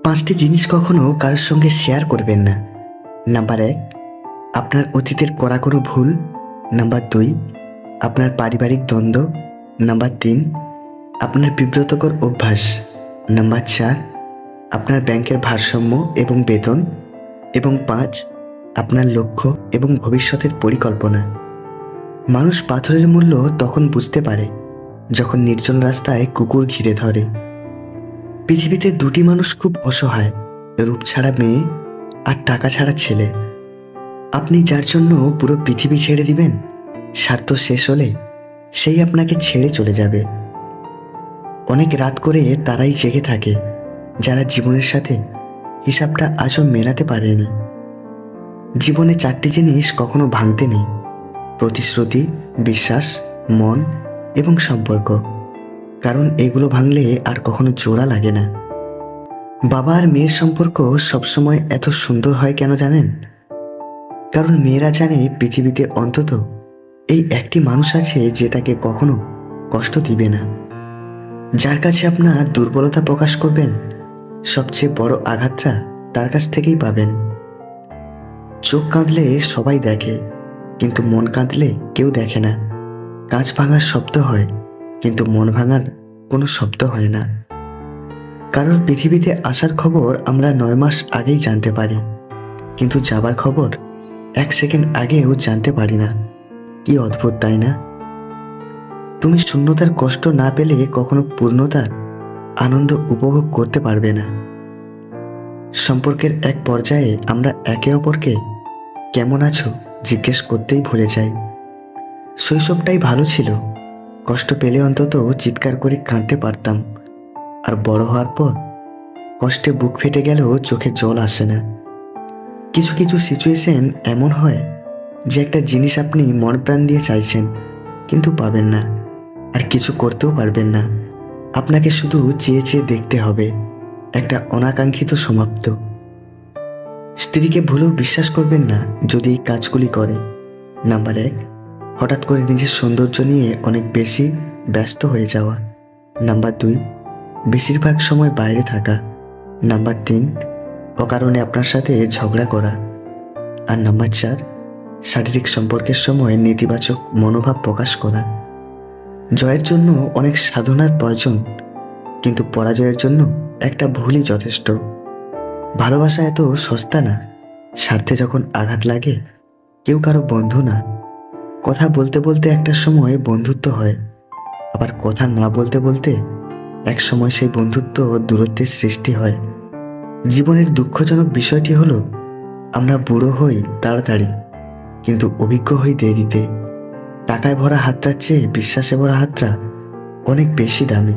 পাঁচটি জিনিস কখনো কারোর সঙ্গে শেয়ার করবেন না। নাম্বার ১, আপনার অতীতের করা কোনো ভুল। নাম্বার ২, আপনার পারিবারিক দ্বন্দ্ব। নাম্বার ৩, আপনার বিব্রতকর অভ্যাস। নাম্বার ৪, আপনার ব্যাংকের ভারসাম্য এবং বেতন। এবং ৫, আপনার লক্ষ্য এবং ভবিষ্যতের পরিকল্পনা। মানুষ পাথরের মূল্য তখন বুঝতে পারে যখন নির্জন রাস্তায় কুকুর ঘিরে ধরে। পৃথিবীতে দুটি মানুষ খুব অসহায়, রূপ ছাড়া মেয়ে আর টাকা ছাড়া ছেলে। আপনি যার জন্য পুরো পৃথিবী ছেড়ে দিবেন, স্বার্থ শেষ হলে সেই আপনাকে ছেড়ে চলে যাবে। অনেক রাত করে তারাই জেগে থাকে যারা জীবনের সাথে হিসাবটা আজও মেলাতে পারেনি। জীবনে 4টি জিনিস কখনো ভাঙতে নেই: প্রতিশ্রুতি, বিশ্বাস, মন এবং সম্পর্ক। কারণ এগুলো ভাঙলে আর কখনো জোড়া লাগে না। বাবা আর মেয়ের সম্পর্ক সবসময় এত সুন্দর হয় কেন জানেন? কারণ মেয়েরা জানে পৃথিবীতে অন্তত এই একটি মানুষ আছে যে তাকে কখনো কষ্ট দিবে না। যার কাছে আপনার দুর্বলতা প্রকাশ করবেন, সবচেয়ে বড় আঘাতটা তার কাছ থেকেই পাবেন। চোখ কাঁদলে সবাই দেখে, কিন্তু মন কাঁদলে কেউ দেখে না। কাঁচ ভাঙার শব্দ হয়, কিন্তু মন ভাঙার কোনো শব্দ হয় না। কারোর পৃথিবীতে আসার খবর আমরা 9 মাস আগেই জানতে পারি, কিন্তু যাবার খবর 1 সেকেন্ড আগেও জানতে পারি না। কি অদ্ভুত, তাই না? তুমি শূন্যতার কষ্ট না পেলে কখনো পূর্ণতার আনন্দ উপভোগ করতে পারবে না। সম্পর্কের এক পর্যায়ে আমরা একে অপরকে কেমন আছো জিজ্ঞেস করতেই ভুলে যাই। শৈশবটাই ভালো ছিল, কষ্ট পেলে অন্তত চিৎকার করে কাঁদতে পারতাম। আর বড় হওয়ার পর কষ্টে বুক ফেটে গেলেও চোখে জল আসে না। কিছু কিছু সিচুয়েশন এমন হয় যে একটা জিনিস আপনি মন প্রাণ দিয়ে চাইছেন, কিন্তু পাবেন না, আর কিছু করতেও পারবেন না। আপনাকে শুধু চেয়ে চেয়ে দেখতে হবে একটা অনাকাঙ্ক্ষিত সমাপ্ত। স্ত্রীকে ভুলেও বিশ্বাস করবেন না যদি এই কাজগুলি করে। নাম্বার 1, হঠাৎ করে নিজের সৌন্দর্য নিয়ে অনেক বেশি ব্যস্ত হয়ে যাওয়া। নাম্বার 2, বেশিরভাগ সময় বাইরে থাকা। নাম্বার 3, অকারণে আপনার সাথে ঝগড়া করা। আর নাম্বার 4, শারীরিক সম্পর্কের সময় নেতিবাচক মনোভাব প্রকাশ করা। জয়ের জন্য অনেক সাধনার প্রয়োজন, কিন্তু পরাজয়ের জন্য একটা ভুলই যথেষ্ট। ভালোবাসা এত সস্তা না। স্বার্থে যখন আঘাত লাগে কেউ কারো বন্ধু না। কথা বলতে বলতে একটা সময় বন্ধুত্ব হয়, আবার কথা না বলতে বলতে এক সময় সেই বন্ধুত্ব দূরত্বের সৃষ্টি হয়। জীবনের দুঃখজনক বিষয়টি হলো আমরা বুড়ো হই তাড়াতাড়ি, কিন্তু অভিজ্ঞ হই দেরিতে। টাকায় ভরা হাতটার চেয়ে বিশ্বাসে ভরা হাতটা অনেক বেশি দামি।